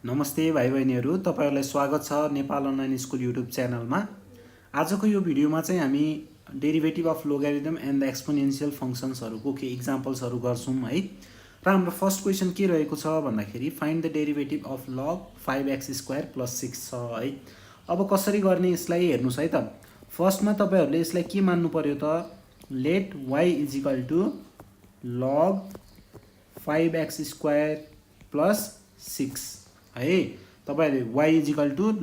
नमस्ते भाइ बहिनीहरू, तपाईहरुलाई स्वागत छ नेपाल अनलाइन स्कुल युट्युब च्यानलमा। आजको यो भिडियोमा चाहिँ हामी derivative of logarithm and the exponential फङ्सन्सहरुको केही इक्जाम्पल्सहरु गर्छौं है। र हाम्रो फर्स्ट क्वेशन के रहेको छ भन्दाखेरि find the derivative of log 5x² + 6 छ है। अब कसरी गर्ने यसलाई हेर्नुस् है त। फर्स्टमा तपाईहरुले यसलाई के मान्नु पर्यो त, लेट y = log 5x² + 6 है। तपाईहरुले y =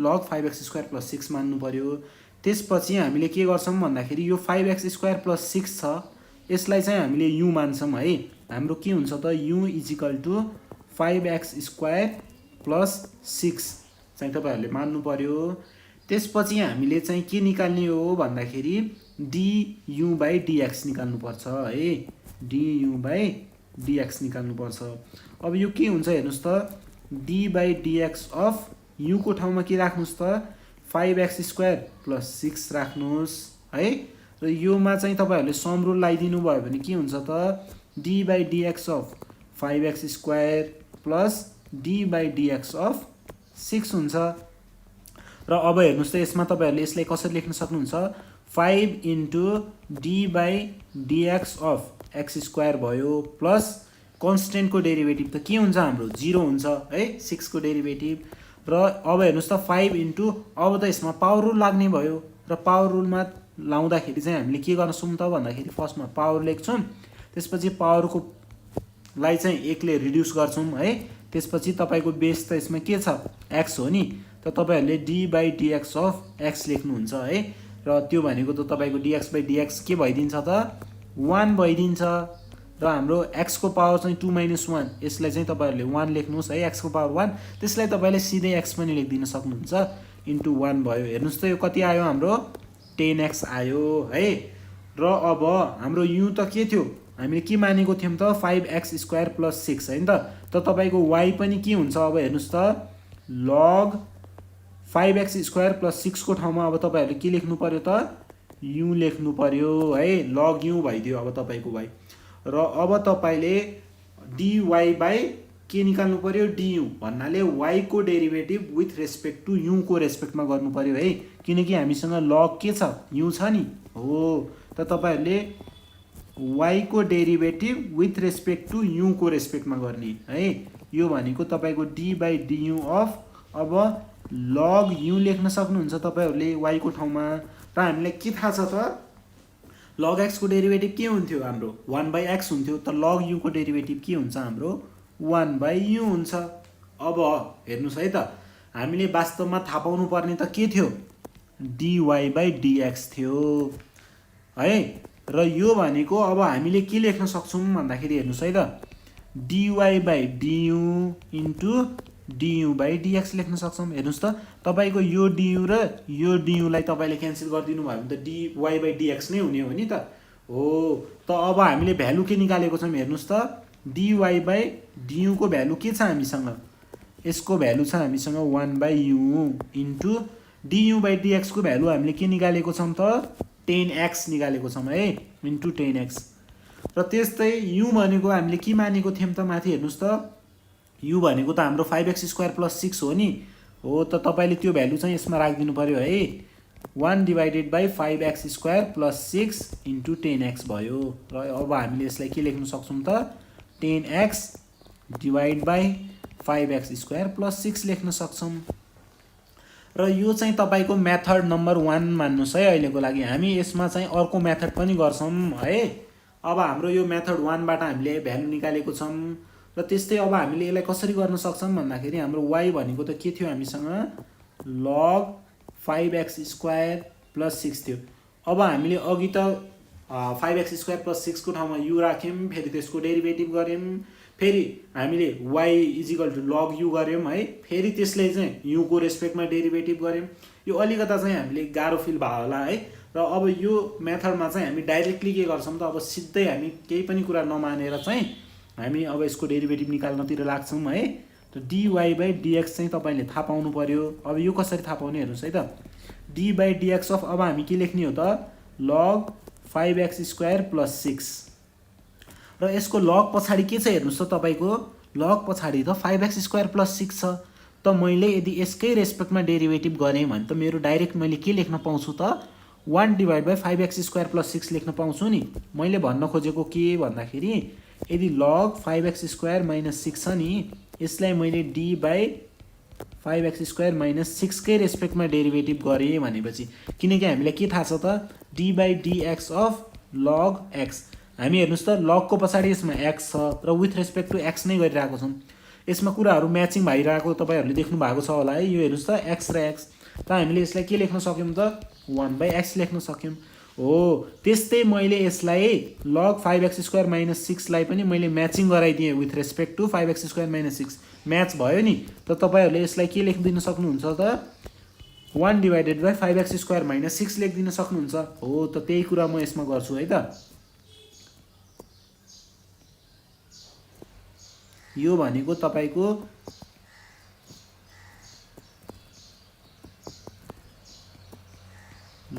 log 5x² + 6 मान्नु पर्यो। त्यसपछि हामीले के गर्छौं भन्दाखेरि यो 5x² + 6 छ, यसलाई चाहिँ हामीले u मान्छौं है। हाम्रो के हुन्छ त, u = 5x² + 6 चाहिँ तपाईहरुले मान्नु पर्यो। त्यसपछि हामीले चाहिँ के निकाल्ने हो भन्दाखेरि du/dx निकाल्नु पर्छ है। du/dx निकाल्नु पर्छ। अब यो के हुन्छ हेर्नुस् त, d/dx अफ u को ठाउँमा के राख्नुस् त, 5x² + 6 राख्नुस् है। र योमा चाहिँ तपाईहरुले सम रुल लगाइदिनु भयो भने के हुन्छ त, d/dx of 5x² + d/dx of 6 हुन्छ। र अब हेर्नुस् त यसमा तपाईहरुले यसलाई कसरी लेख्न सक्नुहुन्छ, 5 * d/dx अफ x² भयो प्लस कन्स्टेन्ट को डेरिभेटिभ त के हुन्छ हाम्रो 0 हुन्छ है, 6 को डेरिभेटिभ। र अब हेर्नुस् त 5 * अब त यसमा पावर रुल लाग्ने भयो। र पावर रुलमा लाउँदाखेरि चाहिँ हामीले के गर्छौं त भन्दाखेरि फर्स्टमा पावर लेख्छौं, त्यसपछि पावरको लाई चाहिँ 1 ले रिड्युस गर्छौं है। त्यसपछि तपाईको बेस त यसमा के छ, x हो नि, त तपाईहरुले d/dx अफ x लेख्नुहुन्छ है। र त्यो भनेको त तपाईको dx/dx के भइदिन्छ त, 1 भइदिन्छ। र हाम्रो x को पावर चाहिँ 2 - 1, यसलाई चाहिँ तपाईहरुले 1 लेख्नुस् है, x को पावर 1। त्यसलाई तपाईले सिधै x पनि लेखिदिन सक्नुहुन्छ, इन्टु 1 भयो। हेर्नुस् त यो कति आयो हाम्रो, 10x आयो है। र अब हाम्रो u त के थियो, हामीले के मानेको थियौं त, 5x² + 6 हैन त। त तपाईको y पनि के हुन्छ, अब हेर्नुस् त, log 5x² + 6 को ठाउँमा अब तपाईहरुले के लेख्नु पर्यो त, u लेख्नु पर्यो है। log u भइदियो अब तपाईको y। र अब तपाईले dy/ के निकाल्नु पर्यो, du भन्नाले y को derivative with respect to u को रेस्पेक्टमा गर्नु पर्यो है, किनकि हामीसँग log के छ, u छ नि हो। त तपाईहरुले y को derivative with respect to u को रेस्पेक्टमा गर्ने है। यो भनेको तपाईको d/du अफ, अब log u लेख्न सक्नुहुन्छ तपाईहरुले y को ठाउँमा। र हामीलाई के थाहा छ त, log x को डेरिभेटिभ के हुन्थ्यो हाम्रो, 1/x हुन्थ्यो। त log u को डेरिभेटिभ के हुन्छ हाम्रो, 1/u हुन्छ। अब हेर्नुस् है त, हामीले वास्तवमा थाहा पाउनु पर्ने त के थियो, dy/dx थियो है। र यो भनेको अब हामीले के लेख्न सक्छौं भन्दाखेरि हेर्नुस् है त, dy/du * du/dx लेख्न सक्छौं। हेर्नुस् त, तपाईको यो du र यो du लाई तपाईले क्यान्सल गरिदिनु भयो भने त dy/dx नै हुने हो नि त हो। त अब हामीले भ्यालु के निकालेको छौं हेर्नुस् त, dy/du को भ्यालु के छ हामीसँग, यसको भ्यालु छ हामीसँग 1/u * du/dx को भ्यालु हामीले के निकालेको छौं त, 10x निकालेको छौं है, * 10x। र त्यस्तै u भनेको हामीले के मानेको थियौं त माथि हेर्नुस् त, u भनेको त हाम्रो 5x² + 6 हो नि हो। त तपाईले त्यो भ्यालु चाहिँ यसमा राखिदिनु पर्यो है, 1/5x² + 6 * 10x भयो। र अब हामीले यसलाई के लेख्न सक्छौं त, 10x / 5x² + 6 लेख्न सक्छौं। र यो चाहिँ तपाईको मेथड नम्बर 1 मान्नुस् है अहिलेको लागि। हामी यसमा चाहिँ अर्को मेथड पनि गर्छौं है। अब हाम्रो यो मेथड 1 बाट हामीले भ्यालु निकालेको छौं। र त्यस्तै अब हामीले यसलाई कसरी गर्न सक्छौं भन्दाखेरि हाम्रो y भनेको त के थियो हामीसँग, log 5x² + 6 थियो। अब हामीले अघि त 5x² + 6 को ठाउँमा u राख्यौं, फेरि त्यसको डेरिभेटिभ गर्यौं, फेरि हामीले y = log u गर्यौं है, फेरि त्यसले चाहिँ u को रेस्पेक्टमा डेरिभेटिभ गर्यौं। यो अलिकता चाहिँ हामीले गाह्रो फिल भयो होला है। र अब यो मेथडमा चाहिँ हामी डाइरेक्टली के गर्छौं त, अब सिधै हामी केही पनि कुरा नमानेर चाहिँ हामी अब यसको डेरिभेटिभ निकाल्नतिर लाग्छौं है। त dy/dx चाहिँ तपाईले थाहा पाउनु पर्यो। अब यो कसरी थाहा पाउने हेर्नुस् है त, d/dx अफ, अब हामी के लेख्ने हो त, log 5x² + 6। र यसको log पछाडी के छ हेर्नुस् त, तपाईको log पछाडी त 5x² + 6 छ। त मैले यदि यसकै रेस्पेक्टमा डेरिभेटिभ गरेँ भने त मेरो डाइरेक्ट मैले के लेख्न पाउँछु त 1 डिभाइड बाई 5x² + 6 लेख्न पाउँछु नि। मैले भन्न खोजेको के भन्दाखेरि यदि log 5x² - 6 छ नि यसलाई मैले d बाई 5x² - 6 कै रेस्पेक्टमा डेरिभेटिभ गरेँ भनेपछि, किनकि हामीलाई के थाहा छ त d by dx of log x। हामी हेर्नुहोस् त लगको पछाडि यसमा x छ र विथ रेस्पेक्ट टु x नै गरिरहेको छौँ। यसमा कुराहरू म्याचिङ भइरहेको तपाईँहरूले देख्नु भएको छ होला है। यो हेर्नुहोस् त x र x, त हामीले यसलाई के लेख्न सक्यौँ त 1/x लेख्न सक्यौँ हो। त्यस्तै मैले यसलाई log 5x² - 6 लाई पनि मैले म्याचिङ गराइदिएँ with respect to 5x² - 6 match भयो नि। त तपाईँहरूले यसलाई के लेखिदिन सक्नुहुन्छ त 1 डिभाइडेड बाई 5x² - 6 लेखिदिन सक्नुहुन्छ हो। त त्यही कुरा म यसमा गर्छु है त। यो भनेको तपाईको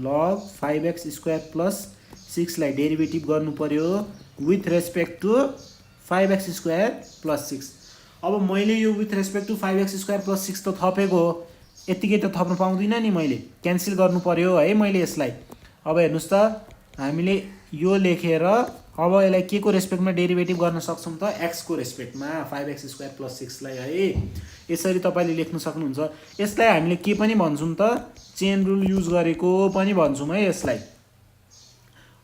log 5x² + 6 लाई डेरिभेटिभ गर्नु पर्यो विथ रेस्पेक्ट टु 5x² + 6। अब मैले यो विथ रेस्पेक्ट टु 5x² + 6 त थपेको हो, यतिकै त थप्न पाउँदिनँ नि, मैले क्यान्सल गर्नु पर्यो है मैले यसलाई। अब हेर्नुहोस् त हामीले यो लेखेर अब यसलाई के को रेस्पेक्टमा डेरिभेटिभ गर्न सक्छौँ त x को रेस्पेक्टमा 5x² + 6 लाई है। यसरी तपाईँले लेख्न सक्नुहुन्छ। यसलाई हामीले के पनि भन्छौँ त चेन रुल युज गरेको पनि भन्छौँ है यसलाई।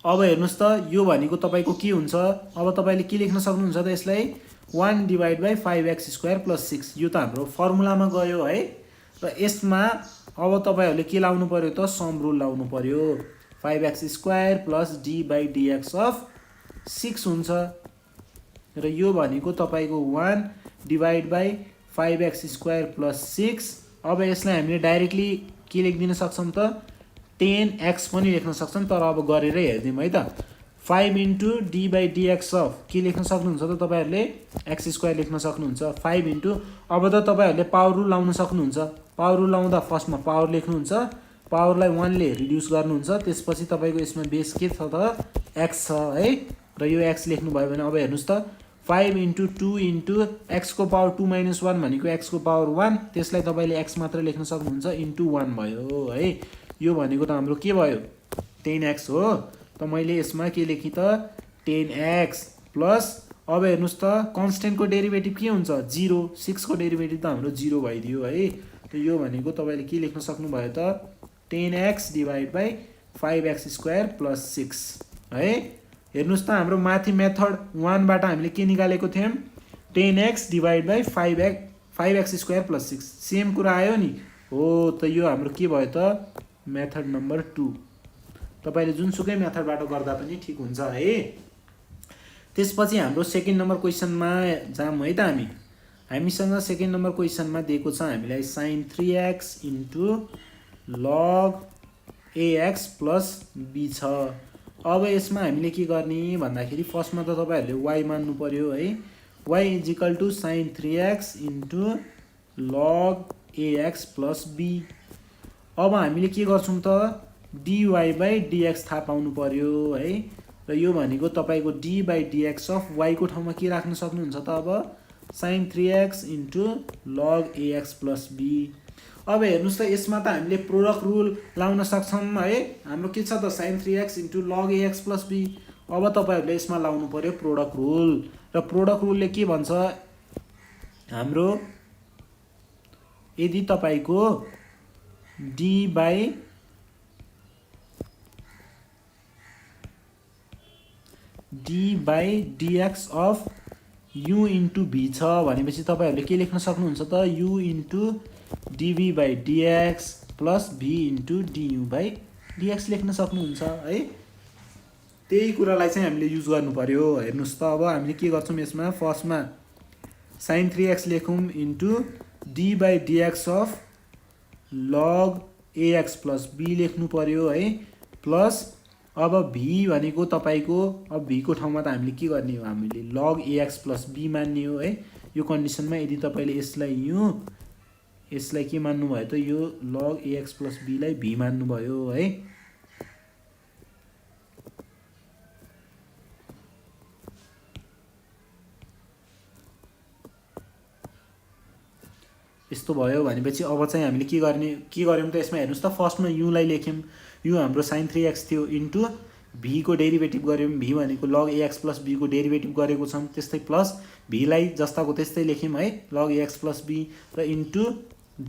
अब हेर्नुहोस् त यो भनेको तपाईँको के हुन्छ, अब तपाईँले के लेख्न सक्नुहुन्छ त यसलाई 1 डिभाइड बाई 5x² + 6। यो त हाम्रो फर्मुलामा गयो है। र यसमा अब तपाईँहरूले के लाउनु पर्यो त सम रुल लाउनु पर्यो। 5x² + d by dx of 6 हुन्छ र यो भनेको तपाईँको 1 डिभाइड बाई 5x² + 6। अब यसलाई हामीले डाइरेक्टली के लेखिदिन सक्छौँ त 10x पनि लेख्न सक्छौँ, तर अब गरेर हेरिदिउँ है त। 5 into d by dx of के लेख्न सक्नुहुन्छ त तपाईँहरूले x² लेख्न सक्नुहुन्छ। 5 इन्टु अब त तपाईँहरूले पावर रुल लाउन सक्नुहुन्छ। पावर रुल लाउँदा फर्स्टमा पावर लेख्नुहुन्छ, पावरलाई 1 ले रिड्युस गर्नुहुन्छ, त्यसपछि तपाईँको यसमा बेस के छ त x छ है। र यो x लेख्नुभयो भने अब हेर्नुहोस् त 5 इन्टु 2 इन्टु x को पावर 2 - 1 भनेको x को पावर 1, त्यसलाई तपाईँले x मात्र लेख्न सक्नुहुन्छ इन्टु 1 भयो है। यो भनेको त हाम्रो के भयो 10x हो। त मैले यसमा के लेखेँ त 10x प्लस अब हेर्नुहोस् त कन्स्टेन्टको डेरिभेटिभ के हुन्छ 0, 6 को डेरिभेटिभ त हाम्रो 0 भइदियो है। त यो भनेको तपाईँले के लेख्न सक्नुभयो त 10x डिभाइड बाई 5x² + 6 है। हेर्नुहोस् त हाम्रो माथि मेथड 1 बाट हामीले के निकालेको थियौँ 10x divide by 5x² + 6 same कुरा आयो नि हो। त यो हाम्रो के भयो त मेथड नम्बर 2। तपाईँले जुनसुकै मेथडबाट गर्दा पनि ठिक हुन्छ है। त्यसपछि हाम्रो सेकेन्ड नम्बर क्वेसनमा जाम है त। हामीसँग सेकेन्ड नम्बर क्वेसनमा दिएको छ हामीलाई sin 3x into log ax + b छ। अब यसमा हामीले के गर्ने भन्दाखेरि फर्स्टमा त तपाईँहरूले y मान्नु पर्यो है। y = sin 3x into log ax + b। अब हामीले के गर्छौँ त dy बाई dx थाहा पाउनु पर्यो है। र यो भनेको तपाईँको d by dx of y को ठाउँमा के राख्न सक्नुहुन्छ त अब sin 3x into log ax + b। अब हेर्नुहोस् त यसमा त हामीले प्रोडक्ट रुल लाउन सक्छौँ है। हाम्रो के छ त sin 3x into log ax + b। अब तपाईँहरूले यसमा लाउनु पर्यो प्रोडक्ट रुल। र प्रोडक्ट रुलले के भन्छ हाम्रो यदि तपाईँको d by dx of u into v छ भनेपछि तपाईँहरूले के लेख्न सक्नुहुन्छ त u into dv by dx plus v into du by dx लेख्न सक्नुहुन्छ है। त्यही कुरालाई चाहिँ हामीले युज गर्नु पर्यो। हेर्नुहोस् त अब हामीले के गर्छौँ यसमा फर्स्टमा sin 3x लेखौँ into d by dx of log ax + b लेख्नु पर्यो है। प्लस अब v भनेको तपाईँको अब v को ठाउँमा त हामीले के गर्ने हो हामीले log ax + b मान्ने हो है। यो कन्डिसनमा यदि तपाईँले यसलाई के मान्नुभयो त यो log ax + b लाई v मान्नुभयो है। यस्तो भयो भनेपछि अब चाहिँ हामीले के गर्यौँ त यसमा हेर्नुस् त फर्स्टमा लाई लेख्यौँ यो हाम्रो sin 3x थियो इन्टु v को डेरिभेटिभ गर्यौँ v भनेको log ax plus b को डेरिभेटिभ गरेको छौँ त्यस्तै प्लस v लाई जस्ताको त्यस्तै लेख्यौँ है log ax plus b र into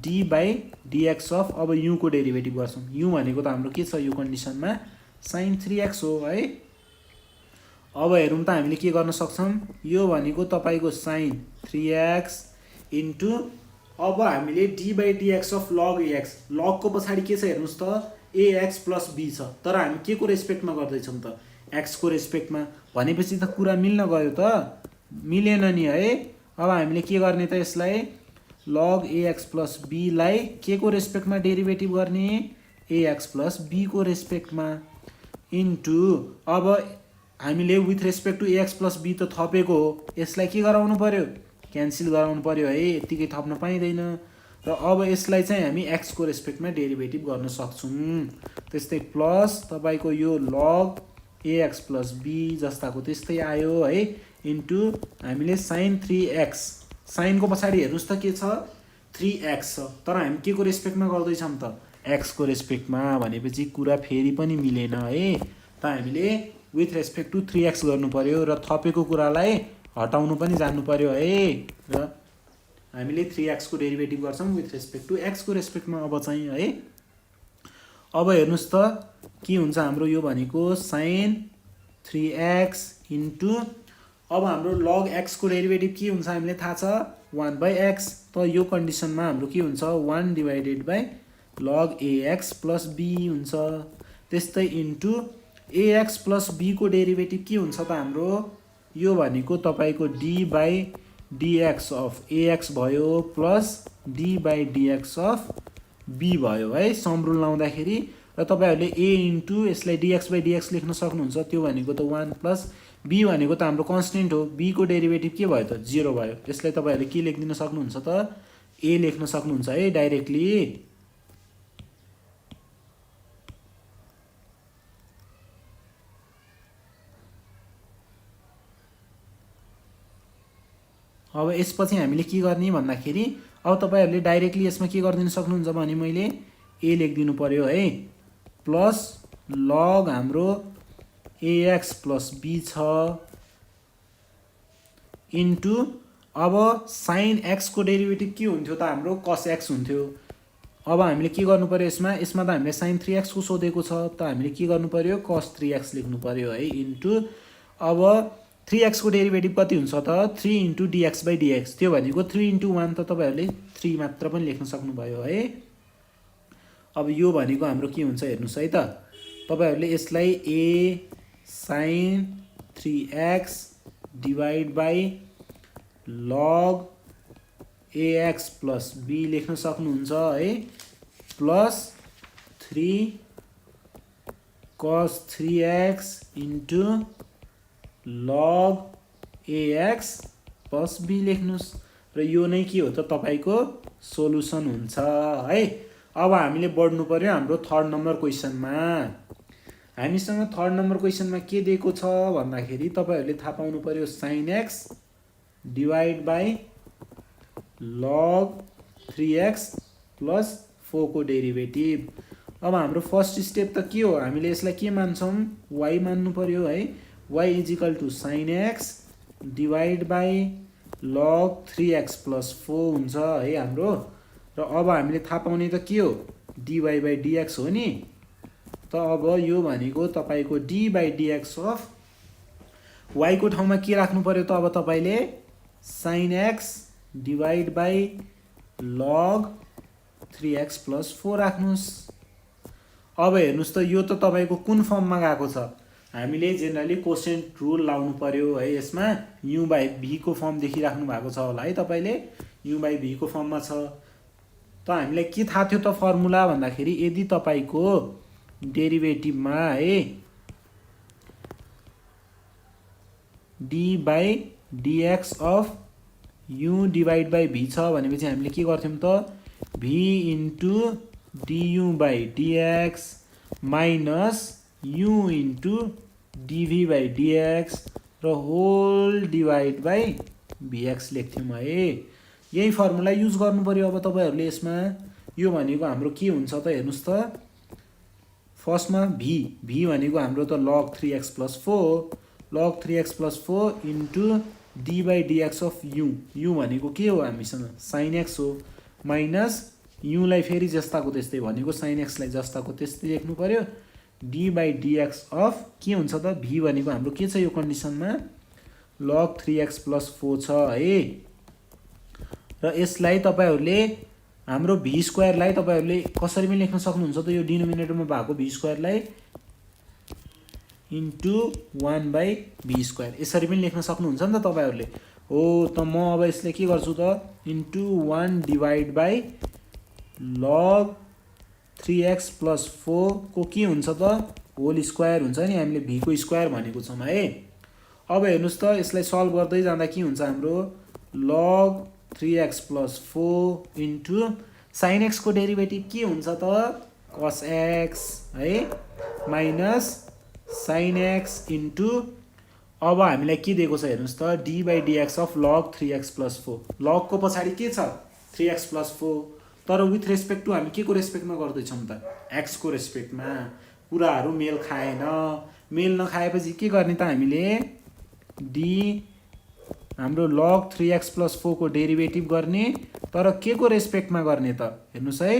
d by dx of अब u को डेरिभेटिभ गर्छौँ u भनेको त हाम्रो के छ यो कन्डिसनमा sin 3x हो है अब हेरौँ त हामीले के गर्न सक्छौँ यो भनेको तपाईको sin 3x इन्टु अब हामीले d by dx of log ax log को पछाडि के छ हेर्नुस् त ax plus b छ तर हामी के को रेस्पेक्टमा गर्दैछौँ त x को रेस्पेक्टमा भनेपछि त कुरा मिल्न गयो त मिलेन नि है अब हामीले के गर्ने त यसलाई log ax plus b लाई के को रेस्पेक्टमा डेरिभेटिभ गर्ने ax plus b को रेस्पेक्टमा इन्टु अब हामीले with respect to ax plus b त थपेको हो यसलाई के गराउनु पर्यो क्यान्सल गराउनु पर्यो है यतिकै थप्न पाइँदैन र अब यसलाई चाहिँ हामी x को रेस्पेक्टमा डेरिभेटिभ गर्न सक्छौँ त्यस्तै प्लस तपाईको यो log ax plus b जस्ताको त्यस्तै आयो है इन्टु हामीले sin 3x sin को पछाडि हेर्नुस् त के छ 3x छ तर हामी के को रेस्पेक्टमा गर्दैछौँ त x को रेस्पेक्टमा भनेपछि कुरा फेरि पनि मिलेन है त हामीले विथ रेस्पेक्ट टु 3x गर्नु पर्यो र थपेको कुरालाई हटाउनु पनि जान्नु पर्यो है र हामीले 3x को डेरिभेटिभ गर्छौँ विथ रेस्पेक्ट टु x को रेस्पेक्टमा अब चाहिँ है अब हेर्नुस् त के हुन्छ हाम्रो यो भनेको sin 3x इन्टु अब हाम्रो log x को डेरिभेटिभ के हुन्छ हामीले थाहा छ 1/x त यो कन्डिसनमा हाम्रो के हुन्छ 1 divided by log ax plus b हुन्छ त्यस्तै इन्टु ax plus b को डेरिभेटिभ के हुन्छ त हाम्रो यो भनेको तपाईको d by dx of ax भयो plus d by dx of b भयो है सम रुल लाउँदाखेरि र तपाईहरुले a इन्टु यसलाई dx by dx लेख्न सक्नुहुन्छ त्यो भनेको त 1 प्लस b भनेको त हाम्रो कन्स्टेन्ट हो b को डेरिभेटिभ के भयो त 0 भयो यसलाई तपाईहरुले के लेख्दिन सक्नुहुन्छ त a लेख्न सक्नुहुन्छ है डाइरेक्टली अब यसपछि हामीले के गर्ने भन्दाखेरि अब तपाईहरुले डाइरेक्टली यसमा के गर्दिन सक्नुहुन्छ भने मैले a लेखिदिनु पर्यो है प्लस log हाम्रो ax plus b छ इन्टु अब sin x को डेरिभेटिभ के हुन्थ्यो त हाम्रो cos x हुन्थ्यो अब हामीले के गर्नु पर्यो यसमा त हामीले sin 3x को सोधेको छ त हामीले के गर्नु पर्यो cos 3x लेख्नु पर्यो है इन्टु अब 3x को डेरिभेटिभ कति हुन्छ त 3 इन्टु dx by dx त्यो भनेको 3 इन्टु 1 त तपाईहरुले 3 मात्र पनि लेख्न सक्नुभयो है अब यो भनेको हाम्रो के हुन्छ हेर्नुस् है त तपाईहरुले यसलाई a sin 3x divide by log ax plus b लेख्न सक्नुहुन्छ है plus 3 cos 3x into log ax plus b लेख्नुस् र यो नै के हो त तपाईको सोलुसन हुन्छ है अब हामीले बढ्नु पर्यो हाम्रो थर्ड नम्बर क्वेशनमा हामीसँग थर्ड नम्बर क्वेशनमा के दिएको छ भन्दाखेरि तपाईहरुले थाहा पाउनु पर्यो sin x divide by log 3x plus 4 को डेरिभेटिभ अब हाम्रो फर्स्ट स्टेप त के हो हामीले यसलाई के मान्छौं y मान्नु पर्यो है y is equal to sin x divide by log 3x plus 4 हुन्छ है हाम्रो र अब हामीले थाहा पाउने त के हो dy by dx हो नि त अब यो भनेको तपाईको d by dx of y को ठाउँमा के राख्नु पर्यो त अब तपाईले sin x divide by log 3x plus 4 राख्नुस् अब हेर्नुस् त यो त तपाईको कुन फर्ममा गएको छ हामीले जेनरली कोसेन्ट रुल लाउनु पर्यो है यसमा u by v को फर्म देखिराख्नु भएको छ होला है तपाईले u by v को फर्ममा छ त हामीलाई के थाहा थियो त फर्मुला भन्दाखेरि यदि तपाईको डेरिभेटिभमा है d by dx of u divide by v छ भनेपछि हामीले के गर्थ्यौं त v into du by dx minus u into dv by dx र होल डिवाइड बाइ vx लेख्थ्यौं है यही फर्मुला युज गर्नु पर्यो अब तपाईहरुले यसमा। यो भनेको हाम्रो के हुन्छ त हेर्नुस् त, फर्स्टमा v भनेको हाम्रो त log 3x + 4 log 3x + 4 into d by dx of u भनेको के हो हामीसँग sin x हो, माइनस u लाई फेरि जस्ताको त्यस्तै भनेको sin x लाई जस्ताको त्यस्तै लेख्नु पर्यो, d by dx अफ के हुन्छ त v भनेको हाम्रो के छ यो कन्डिसनमा log 3x + 4 छ है। र यसलाई तपाईहरुले हाम्रो v² लाई तपाईहरुले कसरी पनि लेख्न सक्नुहुन्छ त, यो डिनोमिनेटरमा भएको v² लाई इन्टु 1/v², यसरी पनि लेख्न सक्नुहुन्छ नि त तपाईहरुले। हो त म अब यसले के गर्छु त into 1 divide by log 3x + 4 को के हुन्छ त होल स्क्वायर हुन्छ नि, हामीले v को स्क्वायर भनेको छौं है। अब हेर्नुस् त यसलाई सल्भ गर्दै जाँदा के हुन्छ हाम्रो log 3x + 4 into sin x को डेरिभेटिभ के हुन्छ त cos x है, माइनस sin x इन्टु अब हामीलाई के दिएको छ हेर्नुस् त d by dx of log 3x + 4। log को पछाडी के छ 3x + 4, तर विथ रेस्पेक्ट टु हामी के को रेस्पेक्टमा गर्दै छौं त x को रेस्पेक्टमा। कुराहरु मेल खाएन, मेल नखाएपछि के गर्ने त हामीले d हाम्रो log 3x + 4 को डेरिभेटिभ गर्ने, तर के को रेस्पेक्टमा गर्ने त हेर्नुस् है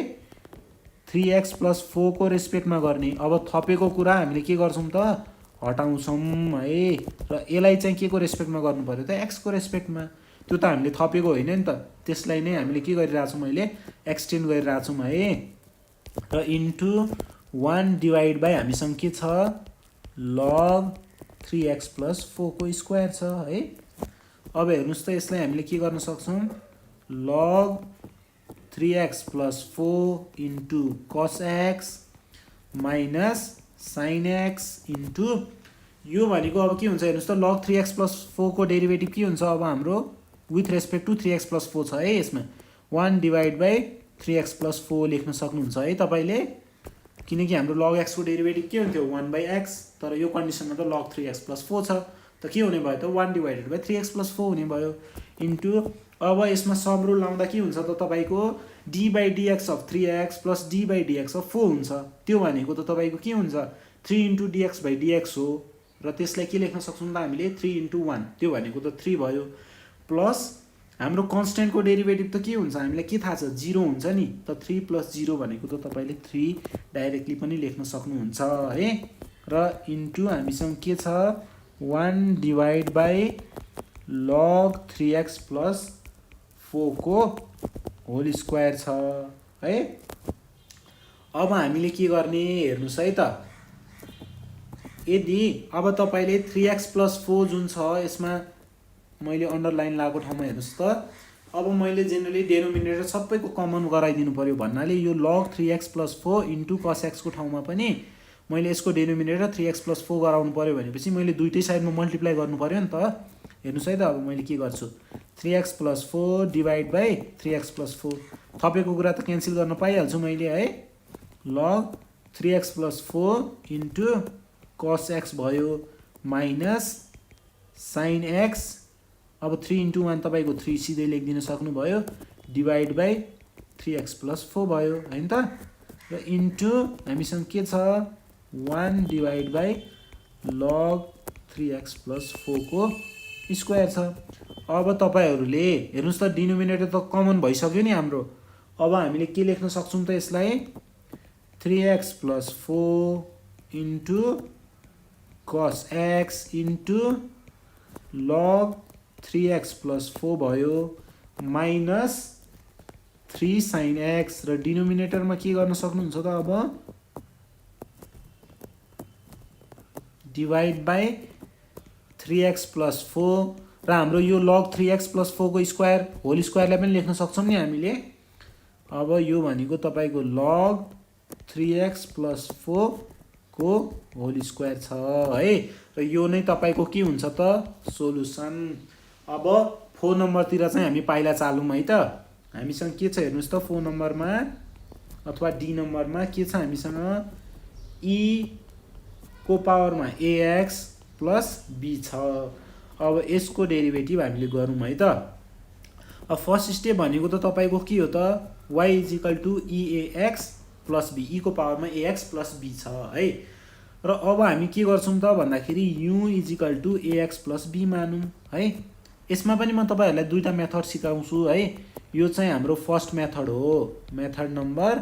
3x + 4 को रेस्पेक्टमा गर्ने। अब थपेको कुरा हामीले के गर्छौं त हटाउँछौं है, र यसलाई चाहिँ के को रेस्पेक्टमा गर्नु पर्यो त x को रेस्पेक्टमा। त्यो त हामीले थपेको होइन नि त, त्यसलाई नै हामीले के गरिरहेको छौं अहिले एक्सटेन्ड गरिरहेको छौं है। र इन्टु 1 डिवाइड बाइ हामीसँग के छ log 3x + 4 को स्क्वायर छ है। अब हेर्नुस् त यसलाई हामीले के गर्न सक्छौं log 3x + 4 into cos x minus sin x into यो भनेको अब के हुन्छ हेर्नुस् त log 3x + 4 को डेरिभेटिभ के हुन्छ अब हाम्रो विथ रेस्पेक्ट टु 3x + 4 छ है। यसमा 1 डिवाइड बाइ 3x + 4 लेख्न सक्नुहुन्छ है तपाईले, किनकि हाम्रो log x को डेरिभेटिभ के हुन्थ्यो 1/x, तर यो कन्डिसनमा त log 3x + 4 छ, त के हुने भयो त 1 डिवाइडेड बाइ 3x + 4 हुने भयो। इन्टु अब यसमा सब रुल लाउँदा के हुन्छ त तपाईको d by dx of 3x + d by dx of 4 हुन्छ। त्यो भनेको त तपाईको के हुन्छ 3 इन्टु dx by dx हो, र त्यसलाई के लेख्न सक्छौं त हामीले 3 इन्टु 1, त्यो भनेको त 3 भयो, प्लस हाम्रो कन्स्टेन्टको डेरिभेटिभ त के हुन्छ हामीलाई के थाहा छ 0 हुन्छ नि, त 3 + 0 भनेको त तपाईले 3 डाइरेक्टली पनि लेख्न सक्नुहुन्छ है। र इन्टु हामीसँग के छ 1 डिवाइड बाइ log 3x + 4 को होल स्क्वायर छ है। अब हामीले के गर्ने हेर्नुस् है त, यदि अब तपाईले 3x + 4 जुन छ यसमा मैले अन्डरलाइन लागेको ठाउँमा हेर्नुस् त, अब मैले जेनरली डेनोमिनेटर सबैको कमन गराइदिनु पर्यो भन्नाले यो log 3x + 4 into cos x को ठाउँमा पनि मैले यसको डेनोमिनेटर 3x + 4 गराउनु पर्यो भनेपछि मैले दुईटै साइडमा मल्टिप्लाई गर्नु पर्यो नि त। हेर्नुस् है त अब मैले के गर्छु 3x + 4 डिवाइड बाइ 3x + 4, थपेको कुरा त क्यान्सल गर्न पाइहाल्छु मैले है। log 3x + 4 into cos x भयो माइनस sin x, अब 3 इन्टु 1 तपाईको 3 सिधै लेखिदिन सक्नुभयो, डिवाइड बाइ 3x + 4 भयो हैन त। र इन्टु हामीसँग के छ 1 डिवाइड बाइ log 3x + 4 को स्क्वायर छ। अब तपाईहरुले हेर्नुस् त डिनोमिनेटर त कमन भइसक्यो नि हाम्रो, अब हामीले के लेख्न सक्छौं त यसलाई 3x + 4 into cos x into log 3x + 4 भयो माइनस 3 sin x, र डिनोमिनेटरमा के गर्न सक्नुहुन्छ त अब डिवाइड बाइ 3x + 4, र हाम्रो यो log 3x + 4 को स्क्वायर होल स्क्वायरलाई पनि लेख्न सक्छौं नि हामीले। अब यो भनेको तपाईको log 3x + 4 को होल स्क्वायर छ है, र यो नै तपाईको के हुन्छ त सोलुसन। अब 4 नम्बरतिर चाहिँ हामी पाइला चालौं है त। हामीसँग के छ हेर्नुस् त 4 नम्बरमा अथवा d नम्बरमा के छ हामीसँग e को पावरमा ax + b छ। अब यसको डेरिभेटिभ हामीले गरौँ है त। अब फर्स्ट स्टेप भनेको त तपाईको के हो त y = eax + b e को पावरमा ax + b छ है। र अब हामी के गर्छौं त भन्दाखेरि u = ax + b मानौं है। यसमा पनि म तपाईहरुलाई दुईटा मेथड सिकाउँछु है। यो चाहिँ हाम्रो फर्स्ट मेथड हो, मेथड नम्बर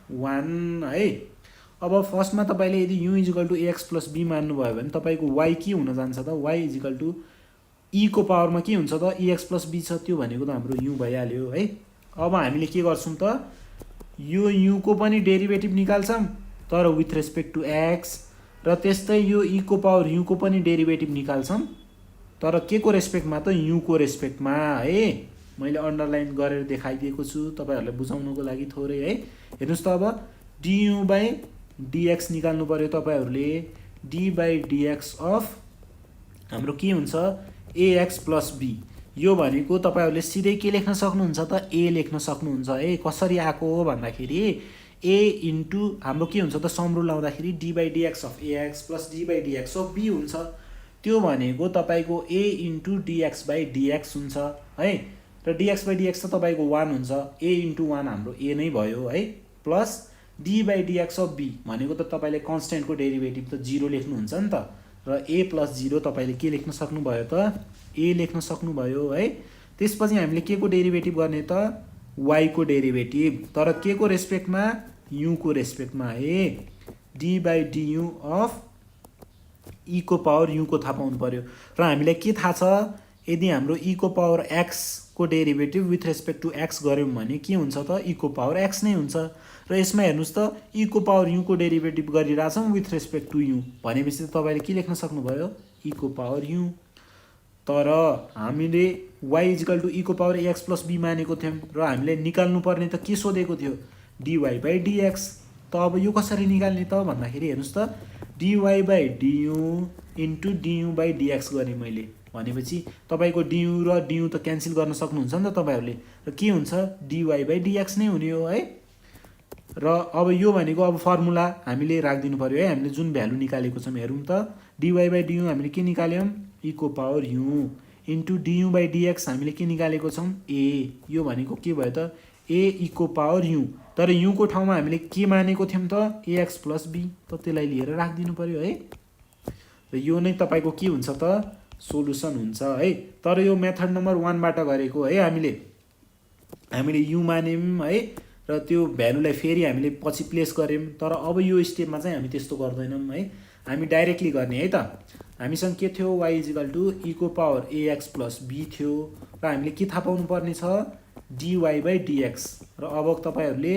1 है। अब फर्स्टमा तपाईले यदि u = ax + b मान्नु भयो भने तपाईको y के हुन जान्छ त y = e को पावरमा के हुन्छ त ex + b छ, त्यो भनेको त हाम्रो u भइहाल्यो है। अब हामीले के गर्छौं त यो u को पनि डेरिभेटिभ निकाल्छौं तर विथ रेस्पेक्ट टु x, र त्यस्तै यो e को पावर u को पनि डेरिभेटिभ निकाल्छौं तर के को रेस्पेक्टमा त u को रेस्पेक्टमा है। मैले अन्डरलाइन गरेर देखाइदिएको छु तपाईहरुलाई बुझाउनको लागि थोरै है। हेर्नुस् त अब du/dx निकाल्नु पर्यो तपाईहरुले। d/dx अफ हाम्रो के हुन्छ ax + b। यो भनेको तपाईहरुले सिधै के लेख्न सक्नुहुन्छ त a लेख्न सक्नुहुन्छ है। कसरी आको हो भन्दाखेरि a इन्टु हाम्रो के हुन्छ त सम रुल लाउँदाखेरि d/dx of ax + d/dx of b हुन्छ। त्यो भनेको तपाईको a इन्टु dx/dx हुन्छ है। र dx/dx त तपाईको 1 हुन्छ, a इन्टु 1 हाम्रो a नै भयो है, प्लस d/dx अफ b भनेको त तपाईले कन्स्टेन्टको डेरिभेटिभ त 0 लेख्नुहुन्छ नि त, र a + 0 तपाईले के लेख्न सक्नुभयो त a लेख्न सक्नुभयो है। त्यसपछि हामीले के को डेरिभेटिभ गर्ने त y को डेरिभेटिभ, तर के को रेस्पेक्टमा u को रेस्पेक्टमा है। d/du अफ e को पावर u को थाहा पाउनु पर्यो। र हामीलाई के थाहा छ यदि हाम्रो e को पावर x को derivative with respect to x गर्यौं भने के हुन्छ त e को पावर x नै हुन्छ। र यसमा हेर्नुस् त e को पावर u को डेरिभेटिभ गरिराछौं विथ रेस्पेक्ट टु u भनेपछि तपाईले के लेख्न सक्नुभयो e को पावर u। तर हामीले y = e को पावर ax + b मानेको थियौं र हामीले निकाल्नु पर्ने त के सोधेको थियो dy/dx। त अब यो कसरी निकाल्ने त भन्दाखेरि हेर्नुस् त dy/du इन्टु du/dx गरे मैले भनेपछि तपाईको du र du त क्यान्सल गर्न सक्नुहुन्छ नि त तपाईहरुले, र के हुन्छ dy/dx नै हुने हो है। र अब यो भनेको अब फर्मुला हामीले राख्दिनु पर्यो है। हामीले जुन भ्यालु निकालेको छौं हेरौं त dy/du हामीले के निकाल्यौं e को पावर u इन्टु du/dx हामीले के निकालेको छौं a। यो भनेको के भयो त a e को पावर u, तर u को ठाउँमा हामीले के मानेको थियौं त ax + b, त त्यसलाई लिएर राख्दिनु पर्यो है। र यो नै तपाईको के हुन्छ त सोलुसन हुन्छ है। तर यो मेथड नम्बर 1 बाट गरेको है हामीले u मान्यौं है, र त्यो भ्यालुलाई फेरि हामीले पछि प्लेस गर्यौं। तर अब यो स्टेपमा चाहिँ हामी त्यस्तो गर्दैनौं है, हामी डाइरेक्टली गर्ने है त। हामीसँग के थियो y = e को पावर ax + b थियो, र हामीले के थाहा पाउनु पर्ने छ dy/dx। र अब तपाईहरुले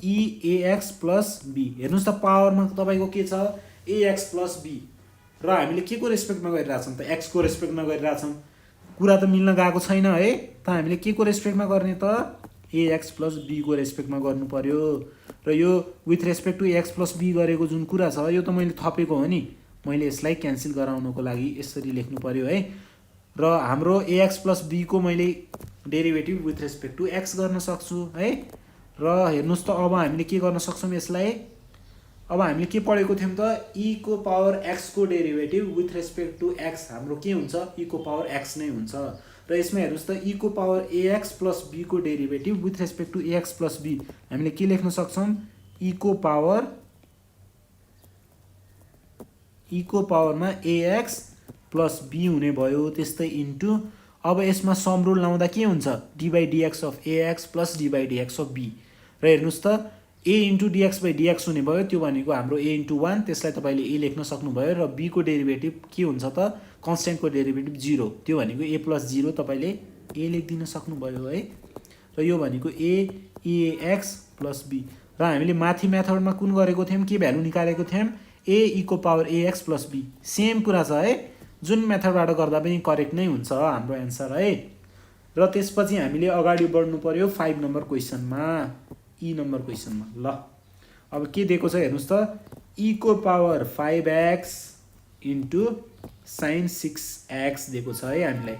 eax + b हेर्नुस् त पावरमा तपाईको के छ ax + b, र हामीले के को रेस्पेक्टमा गरिराछौं त x को रेस्पेक्टमा गरिराछौं। कुरा त मिल्न गएको छैन है। त हामीले के को रेस्पेक्टमा गर्ने त ax + b को रेस्पेक्टमा गर्नु पर्यो। र यो with respect to x + b गरेको जुन कुरा छ यो त मैले थपेको हो नि, मैले यसलाई क्यान्सल गराउनको लागि यसरी लेख्नु पर्यो है। र हाम्रो ax + b को मैले derivative with respect to x गर्न सक्छु है। र हेर्नुस् त अब हामीले के गर्न सक्छौं यसलाई, अब हामीले के पढेको थियौं त e को पावर x को derivative with respect to x हाम्रो के हुन्छ e को पावर x नै हुन्छ। र यसमा हेर्नुस् त e को पावर ax + b को derivative with respect to ax + b हामीले के लेख्न सक्छौं e को पावरमा ax + b हुने भयो। त्यस्तै इन्टु अब यसमा सम रुल लाउँदा के हुन्छ d/dx of ax + d/dx of b। र हेर्नुस् त a इन्टु dx/dx हुने भयो, त्यो भनेको हाम्रो a इन्टु 1, त्यसलाई तपाईले a लेख्न सक्नुभयो। र b को डेरिभेटिभ के हुन्छ त कन्स्टेन्टको डेरिभेटिभ 0, त्यो भनेको a + 0 तपाईले a लेखिदिन सक्नुभयो है। र यो भनेको ax + b। र हामीले माथि मेथडमा कुन गरेको थियौं के भ्यालु निकालेको थियौं a e को पावर ax + b। सेम कुरा छ है, जुन मेथडबाट गर्दा पनि करेक्ट नै हुन्छ हाम्रो एन्सर है। र त्यसपछि हामीले अगाडि बढ्नु पर्यो 5 नम्बर क्वेशनमा, e नम्बर क्वेशनमा। ल अब के दिएको छ हेर्नुस् त e को power 5x into sin 6x दिएको छ है हामीलाई।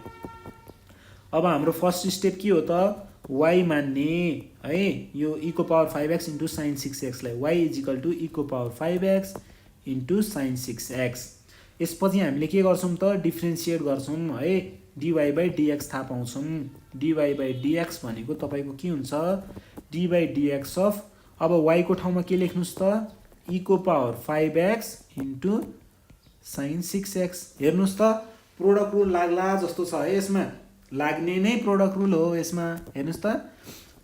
अब हाम्रो फर्स्ट स्टेप के हो त y मान्ने है, यो e को power 5x into sin 6x लाई y = e को power 5x into sin 6x। यसपछि हामीले के गर्छौं त डिफरेन्शिएट गर्छौं है, dy/dx थाहा पाउँछौं। dy बाई dx भनेको तपाईँको के हुन्छ डी बाई डिएक्स अफ अब y को ठाउँमा के लेख्नुहोस् त e को power 5x into sign 6x हेर्नुहोस् त प्रोडक्ट रुल लाग्ला जस्तो छ है यसमा लाग्ने नै प्रोडक्ट रुल हो यसमा हेर्नुहोस् त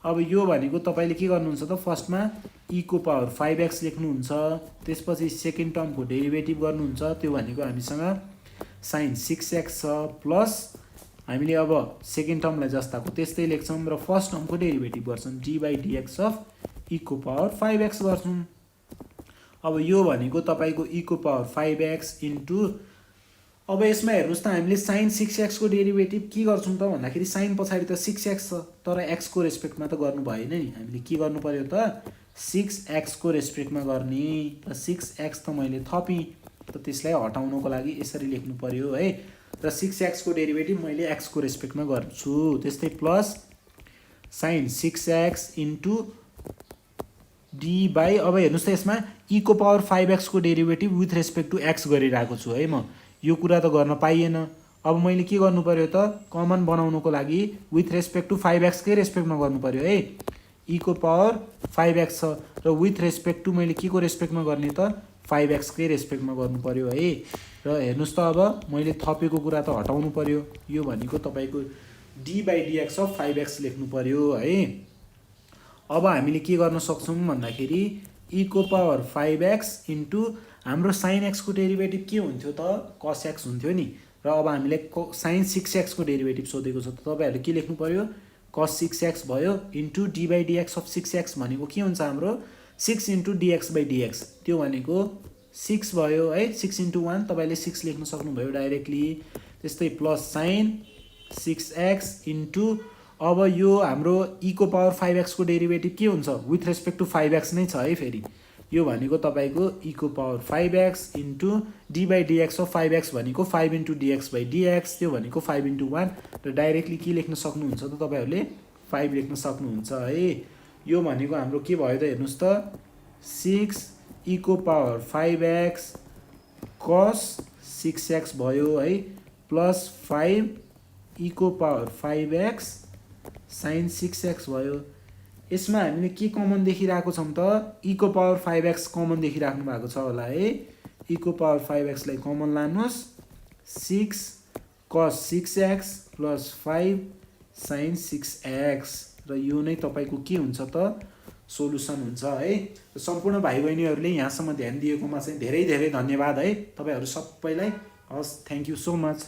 अब यो भनेको तपाईँले के गर्नुहुन्छ त फर्स्टमा e को पावर 5x लेख्नुहुन्छ त्यसपछि सेकेन्ड टर्मको डेरिभेटिभ गर्नुहुन्छ त्यो भनेको हामीसँग साइन 6x छ प्लस हामीले अब सेकेन्ड टर्मलाई जस्ताको त्यस्तै लेख्छौँ र फर्स्ट टर्मको डेरिभेटिभ गर्छौँ D by dx of e को पावर 5x गर्छौँ अब यो भनेको तपाईँको e को पावर 5x इन्टु अब यसमा हेर्नुहोस् त हामीले साइन 6x को डेरिभेटिभ के गर्छौँ त भन्दाखेरि साइन पछाडि त 6x छ तर x को रेस्पेक्टमा त गर्नु भएन नि हामीले के गर्नु पर्यो त 6x को रेस्पेक्टमा गर्ने र 6x त मैले थपेँ त त्यसलाई हटाउनको लागि यसरी लेख्नु पर्यो है र 6x को डेरिभेटिभ मैले x को रेस्पेक्टमा गर्छु त्यस्तै plus sine 6x into D by अब हेर्नुहोस् त यसमा e को पावर 5x को derivative with respect to x गरिरहेको छु है म यो कुरा त गर्न पाइएन अब मैले के गर्नु पर्यो त कमन बनाउनको लागि विथ रेस्पेक्ट टु 5x कै रेस्पेक्टमा गर्नु पर्यो है e को पावर 5x छ र विथ रेस्पेक्ट टु मैले के को रेस्पेक्टमा गर्ने त 5x कै रेस्पेक्टमा गर्नु पर्यो है र हेर्नुहोस् त अब मैले थपेको कुरा त हटाउनु पर्यो यो भनेको तपाईँको D by dx of 5x लेख्नु पर्यो है अब हामीले के गर्न सक्छौँ भन्दाखेरि e को पावर 5x इन्टु हाम्रो साइन x को डेरिभेटिभ के हुन्थ्यो त cos x हुन्थ्यो नि र अब हामीले साइन 6x को डेरिभेटिभ सोधेको छ त तपाईँहरूले के लेख्नु पर्यो cos 6x भयो into D by dx of 6x भनेको के हुन्छ हाम्रो 6 इन्टु डिएक्स बाई डिएक्स त्यो भनेको 6 भयो है 6 इन्टु 1 तपाईँले 6 लेख्न सक्नुभयो डाइरेक्टली त्यस्तै प्लस साइन 6x इन्टु अब यो हाम्रो e को पावर 5x को डेरिभेटिभ के हुन्छ विथ रेस्पेक्ट टु 5x नै छ है फेरि यो भनेको तपाईँको e को power 5x into D by dx of 5x भनेको 5 इन्टु डिएक्स बाई डिएक्स त्यो भनेको 5 इन्टु 1 र डाइरेक्टली के लेख्न सक्नुहुन्छ त तपाईँहरूले 5 लेख्न सक्नुहुन्छ है यो भनेको हाम्रो के भयो त हेर्नुहोस् त 6 e को पावर 5x cos 6x भयो है प्लस 5 e को पावर 5x साइन 6x भयो यसमा हामीले के कमन देखिरहेको छौँ त e को पावर 5x कमन देखिराख्नु भएको छ होला है e को पावर 5x लाई कमन लानुहोस् 6 cos 6x plus 5 sign 6x र यो नै तपाईँको के हुन्छ त सोलुसन हुन्छ है सम्पूर्ण भाइ बहिनीहरूले यहाँसम्म ध्यान दिएकोमा चाहिँ धेरै धेरै धन्यवाद है तपाईँहरू सबैलाई हस् थ्याङ्क यू सो मच